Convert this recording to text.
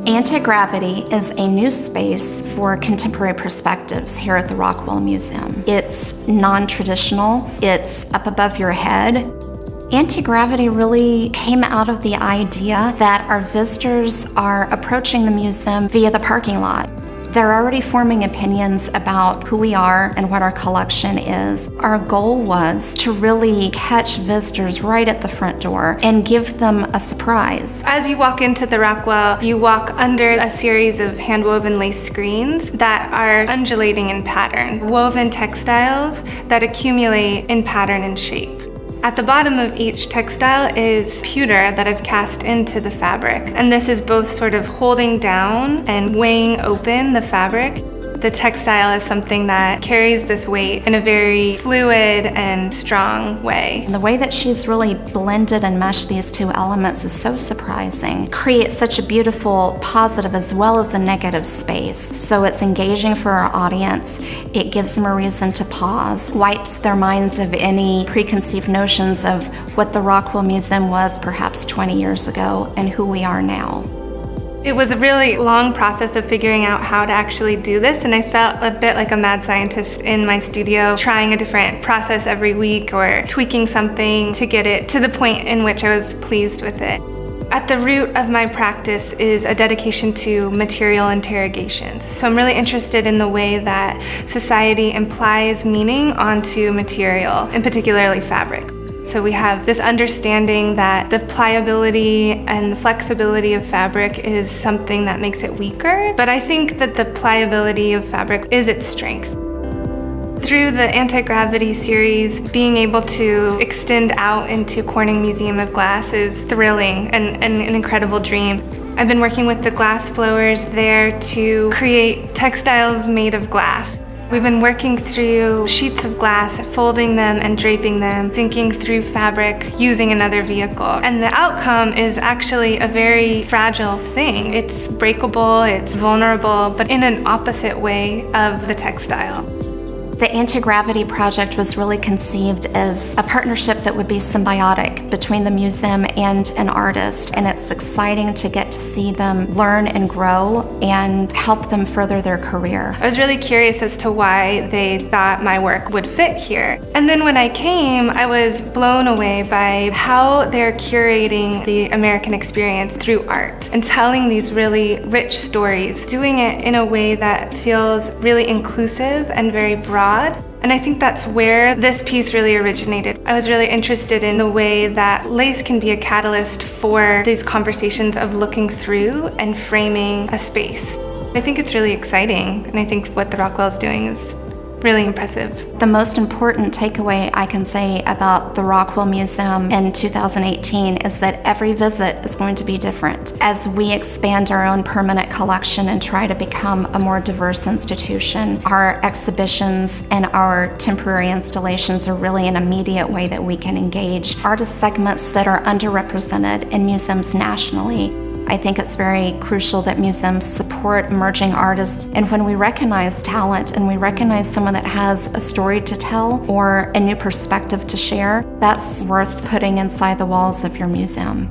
Anti-Gravity is a new space for contemporary perspectives here at the Rockwell Museum. It's non-traditional, it's up above your head. Anti-Gravity really came out of the idea that our visitors are approaching the museum via the parking lot. They're already forming opinions about who we are and what our collection is. Our goal was to really catch visitors right at the front door and give them a surprise. As you walk into the Rockwell, you walk under a series of hand-woven lace screens that are undulating in pattern, woven textiles that accumulate in pattern and shape. At the bottom of each textile is pewter that I've cast into the fabric. And this is both sort of holding down and weighing open the fabric. The textile is something that carries this weight in a very fluid and strong way. And the way that she's really blended and meshed these two elements is so surprising. Creates such a beautiful positive as well as a negative space. So it's engaging for our audience. It gives them a reason to pause, wipes their minds of any preconceived notions of what the Rockwell Museum was perhaps 20 years ago and who we are now. It was a really long process of figuring out how to actually do this, and I felt a bit like a mad scientist in my studio, trying a different process every week or tweaking something to get it to the point in which I was pleased with it. At the root of my practice is a dedication to material interrogations. So I'm really interested in the way that society implies meaning onto material, and particularly fabric. So we have this understanding that the pliability and the flexibility of fabric is something that makes it weaker, but I think that the pliability of fabric is its strength. Through the Anti-Gravity series, being able to extend out into Corning Museum of Glass is thrilling and an incredible dream. I've been working with the glass blowers there to create textiles made of glass. We've been working through sheets of glass, folding them and draping them, thinking through fabric using another vehicle. And the outcome is actually a very fragile thing. It's breakable, it's vulnerable, but in an opposite way of the textile. The Anti-Gravity project was really conceived as a partnership that would be symbiotic between the museum and an artist, and it's exciting to get to see them learn and grow and help them further their career. I was really curious as to why they thought my work would fit here. And then when I came, I was blown away by how they're curating the American experience through art and telling these really rich stories, doing it in a way that feels really inclusive and very broad. And I think that's where this piece really originated. I was really interested in the way that lace can be a catalyst for these conversations of looking through and framing a space. I think it's really exciting, and I think what the Rockwell is doing is really impressive. The most important takeaway I can say about the Rockwell Museum in 2018 is that every visit is going to be different. As we expand our own permanent collection and try to become a more diverse institution, our exhibitions and our temporary installations are really an immediate way that we can engage artist segments that are underrepresented in museums nationally. I think it's very crucial that museums support emerging artists, and when we recognize talent and we recognize someone that has a story to tell or a new perspective to share, that's worth putting inside the walls of your museum.